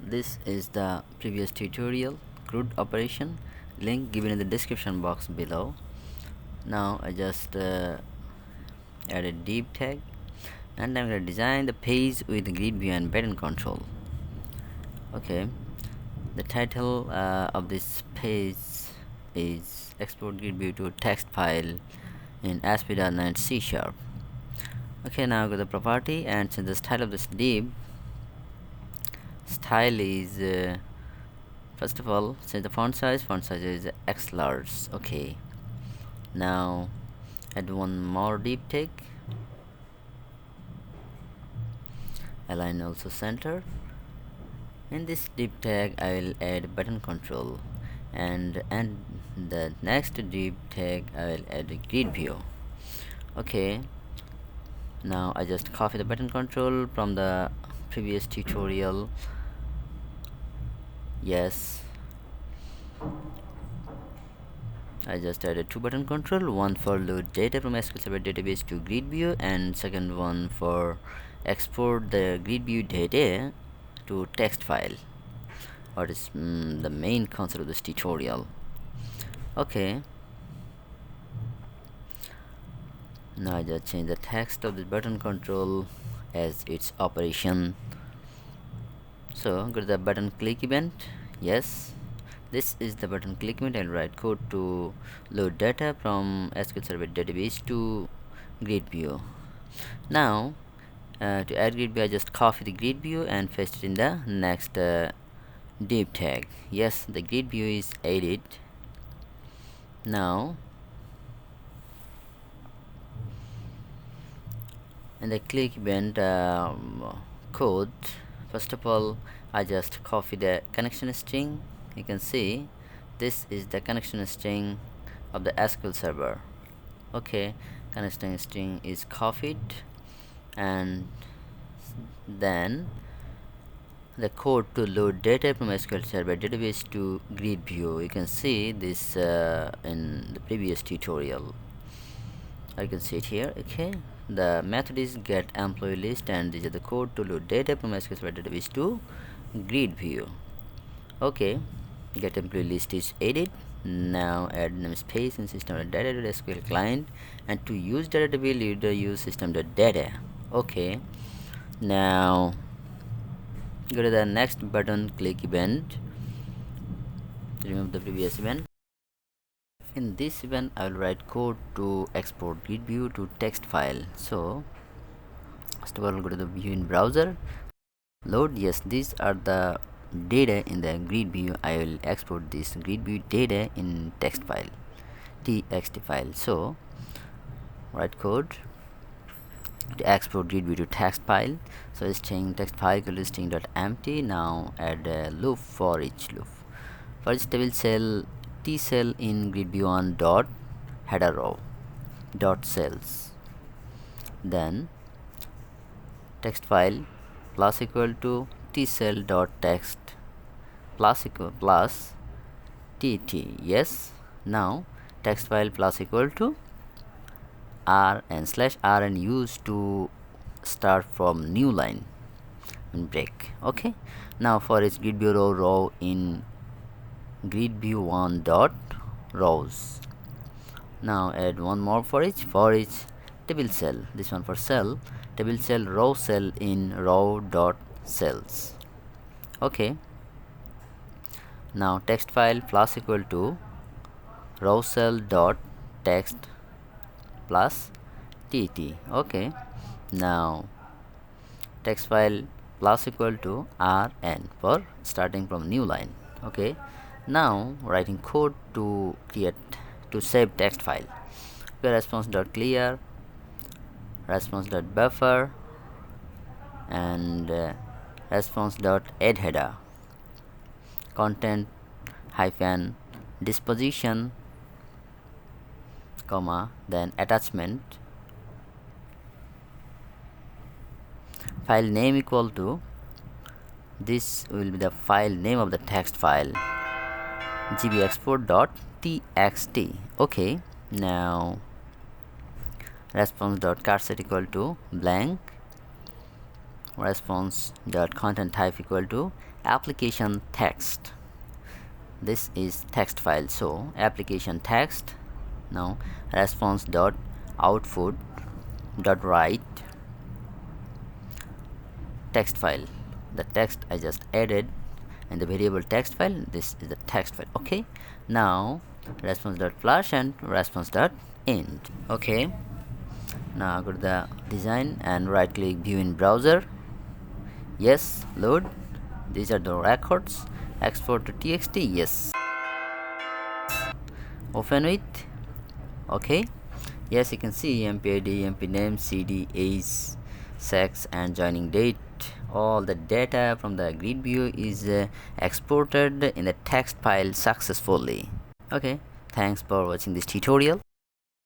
This is the previous tutorial CRUD operation, link given in the description box below. Now I just add a div tag, and I'm going to design the page with GridView and button control. Okay, the title of this page is export GridView to text file in ASP.NET C#. Okay, now go to the property and change the style of this div. Style is first of all change the font size is X large. Okay, now add one more div tag, align also center. In this div tag I will add button control, and the next div tag I will add a grid view. Okay, now I just copy the button control from the previous tutorial. Yes, I just added two button control, one for load data from SQL Server database to GridView, and second one for export the GridView data to text file. What is the main concept of this tutorial? Okay, now I just change the text of the button control as its operation. So go to the button click event. Yes, this is the button click event. I'll write code to load data from SQL Server database to GridView. Now to add GridView, I just copy the GridView and paste it in the next div tag. Yes, the GridView is added. Now in the click event code, first of all I just copy the connection string. You can see this is the connection string of the SQL Server. Okay, connection string is copied, and then the code to load data from SQL Server database to GridView. You can see this in the previous tutorial. I can see it here. Okay, the method is get employee list, and this is the code to load data from SQL Server database to GridView. Okay, get employee list is added. Now add namespace in system.data.sql client, and to use data table you use system.data. Okay, now go to the next button click event, remove the previous event. In this event I will write code to export GridView to text file. So first of all go to the view in browser, load. Yes, these are the data in the GridView. I will export this GridView data in text file, txt file. So write code to export GridView to text file. So string text file equal to string.empty. Now add a loop for each loop. For each table cell, t cell in GridView on dot header row dot cells. Then text file plus equal to t cell dot text plus equal plus tt. Yes, now text file plus equal to r and slash r and use to start from new line and break. Okay, now for its GridView row in GridView 1 dot rows. Now add one more for each table cell, this one for cell, table cell row cell in row dot cells. Okay, now text file plus equal to row cell dot text plus tt. Okay, now text file plus equal to rn for starting from new line. Okay, now writing code to save text file. Okay, response.clear, response.buffer, and response.add header, content hyphen disposition, comma, then attachment, file name equal to, this will be the file name of the text file, gbexport.txt. Okay, now response.cursor equal to blank, response dot content type equal to application text. This is text file, so application text. Now response dot output dot write text file. The text I just added in the variable text file, this is the text file. Okay, now response dot flash and response dot end. Okay, now go to the design and right click view in browser. Yes, load. These are the records. Export to txt. Yes. Open with. Okay, yes, you can see mpid, mpname, cd, age, sex and joining date. All the data from the grid view is exported in the text file successfully. Okay, thanks for watching this tutorial.